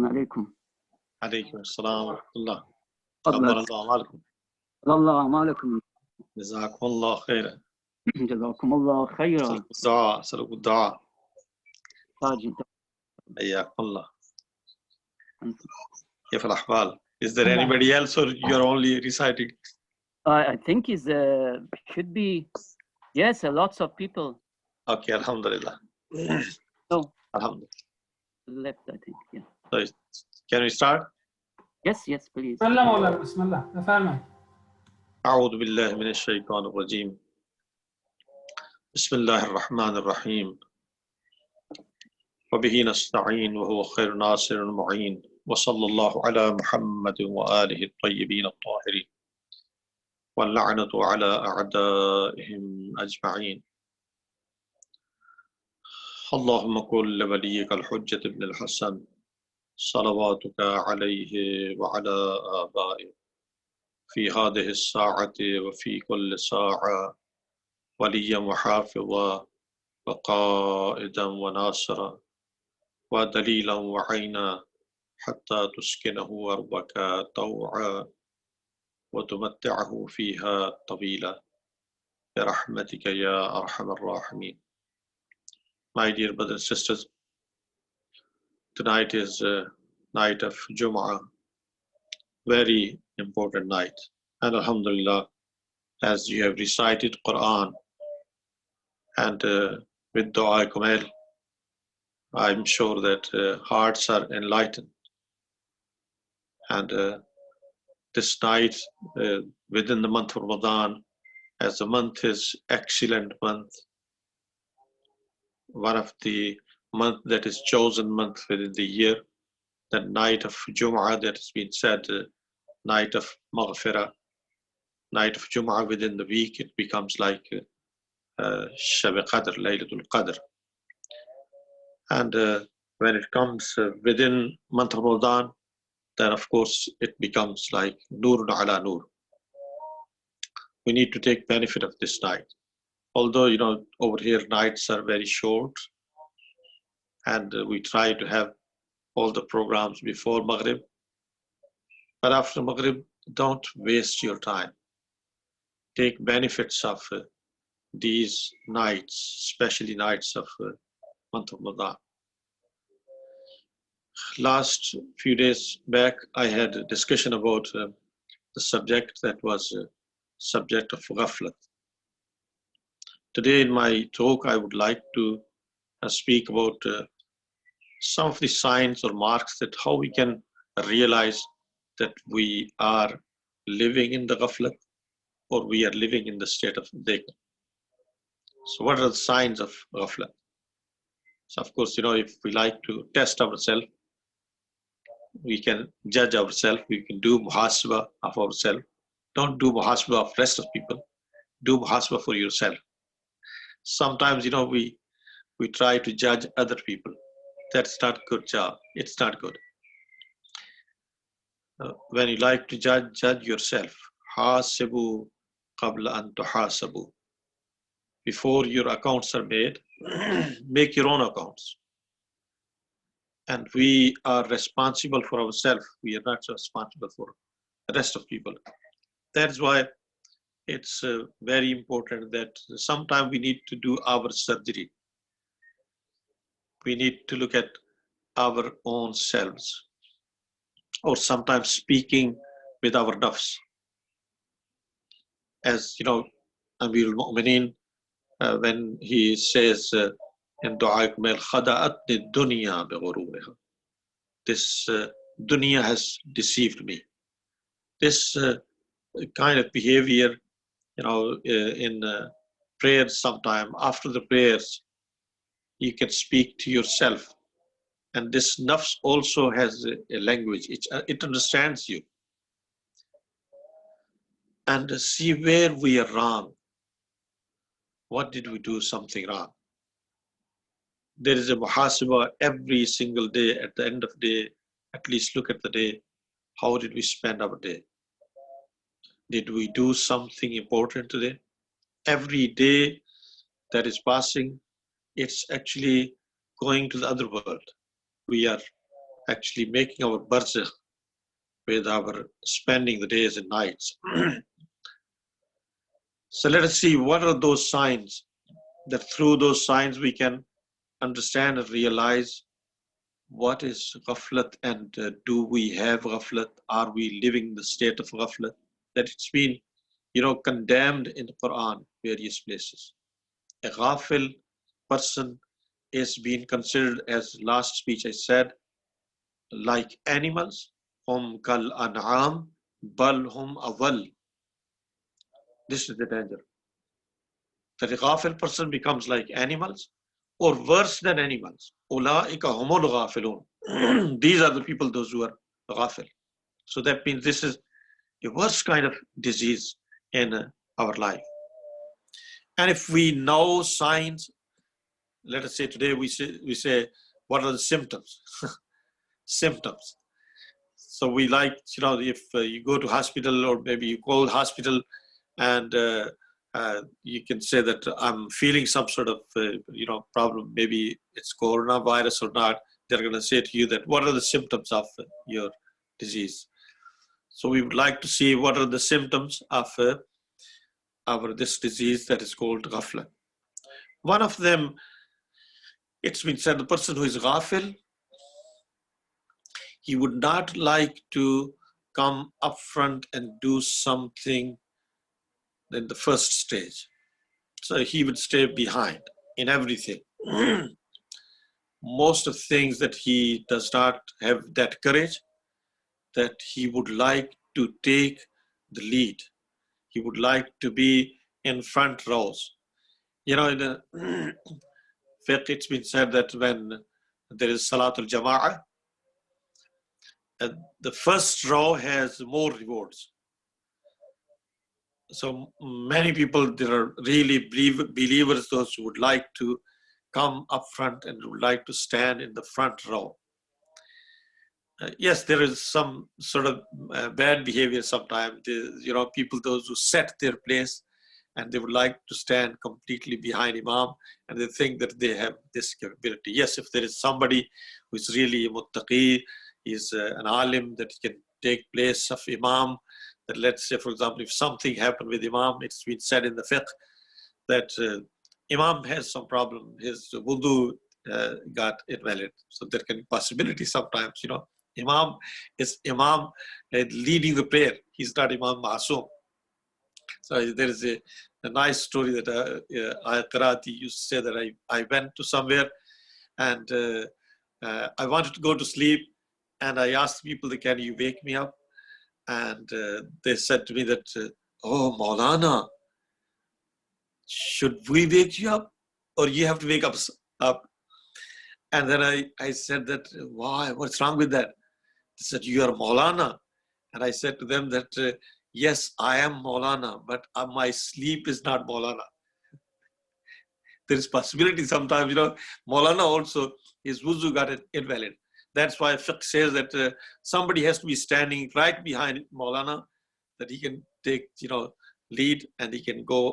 عليكم. عليكم السلام ورحمة الله. تفضل. أخبر الله أعمالكم. الله أعمالكم. جزاكم الله خيرا. جزاكم الله خيرا. أسألك الدعاء. تاج. حياكم الله. كيف الأحوال? Is there anybody else or you're only reciting? I think is should be yes, lots of people. Okay, Alhamdulillah. So Alhamdulillah. left, I think. Yeah. So, can we start? Yes, please. بسم الله تفضل. أعوذ بالله من الشيطان الرجيم. بسم الله الرحمن الرحيم. وبه نستعين وهو خير ناصر معين وصلى الله على محمد وآله الطيبين الطاهرين واللعنة على أعدائهم أجمعين. اللهم قل لوليك الحجة ابن الحسن صلواتك عليه وعلى آبائه في هذه الساعة وفي كل ساعة وليا وحافظا وقائدا وناصرا ودليلا وعينا حتى تسكنه أرضك طوعا وتمتعه فيها طويلا برحمتك يا أرحم الراحمين. My dear brothers and sisters, tonight is a night of Jum'ah, very important night. And Alhamdulillah, as you have recited Quran and with Dua Kumail, I'm sure that hearts are enlightened. And this night within the month of Ramadan, as the month is excellent month, one of the month that is chosen month within the year, the night of Jum'ah that has been said, night of Maghfirah, night of Jum'ah within the week, it becomes like Shabbiri Qadr, Laylatul Qadr. And when it comes within month of Ramadan, then of course it becomes like Nurun ala Nur. We need to take benefit of this night. Although, you know, over here nights are very short and we try to have all the programs before Maghrib. But after Maghrib, don't waste your time. Take benefits of these nights, especially nights of month of Ramadan. Last few days back, I had a discussion about the subject that was subject of ghaflat. Today in my talk, I would like to speak about some of the signs or marks that how we can realize that we are living in the ghaflat or we are living in the state of dhikr. So what are the signs of ghaflat? So of course, you know, if we like to test ourselves, we can judge ourselves, we can do muhasabah of ourselves. Don't do muhasabah of rest of people, do muhasabah for yourself. Sometimes, you know, we try to judge other people. That's not good job. It's not good. When you like to judge yourself. Hasibu qabla an tuhasabu. Before your accounts are made, make your own accounts. And we are responsible for ourselves. We are not responsible for the rest of people. That's why it's very important that sometimes we need to do our surgery. We need to look at our own selves, or sometimes speaking with our nafs. As you know, Amirul Mu'mineen, when he says in Dua Kumail, khada'atni dunya bighururiha. This dunya has deceived me. This kind of behavior, you know, in prayers sometime, after the prayers, you can speak to yourself. And this nafs also has a language, it understands you. And see where we are wrong. What did we do something wrong? There is a muhasabah every single day. At the end of the day, at least look at the day. How did we spend our day? Did we do something important today? Every day that is passing, it's actually going to the other world. We are actually making our barzakh with our spending the days and nights. So let us see what are those signs that through those signs we can understand and realize what is ghaflat, and do we have ghaflat? Are we living the state of ghaflat? That it's been, condemned in the Quran, various places. A ghafil person is being considered, as last speech I said, like animals. Hum kal an'am bal hum awal. This is the danger. That a ghafil person becomes like animals, or worse than animals. Ulaika humul ghafilun. These are the people, those who are ghafil. So that means this is a worst kind of disease in our life. And if we know signs, let us say today we say what are the symptoms? Symptoms. So we like, if you go to hospital, or maybe you call hospital, and you can say that I'm feeling some sort of problem. Maybe it's coronavirus or not. They're going to say to you that what are the symptoms of your disease? So we would like to see what are the symptoms of this disease that is called ghafla. One of them, it's been said, the person who is ghafil, he would not like to come up front and do something in the first stage. So he would stay behind in everything. Most of things that he does not have that courage, that he would like to take the lead. He would like to be in front rows. In the fiqh, it's been said that when there is Salatul Jama'ah, the first row has more rewards. So many people, there are really believers, those who would like to come up front and would like to stand in the front row. Yes, there is some sort of bad behavior sometimes. People, those who set their place, and they would like to stand completely behind Imam, and they think that they have this capability. Yes, if there is somebody who is really muttaqi, is an alim, that he can take place of Imam, that let's say, for example, if something happened with Imam, it's been said in the fiqh that Imam has some problem, his wudu got invalid. So there can be possibility sometimes, Imam is Imam leading the prayer. He's not Imam Ma'asum. So there is a nice story that Qarati used to say that I went to somewhere and I wanted to go to sleep, and I asked people, can you wake me up? And they said to me that, oh, Maulana, should we wake you up, or you have to wake us up? And then I said that, why? What's wrong with that? They said, you are Maulana. And I said to them that, yes, I am Maulana, but my sleep is not Maulana. There is possibility sometimes, Maulana also, his wuzu got invalid. That's why fiqh says that somebody has to be standing right behind Maulana, that he can take, lead, and he can go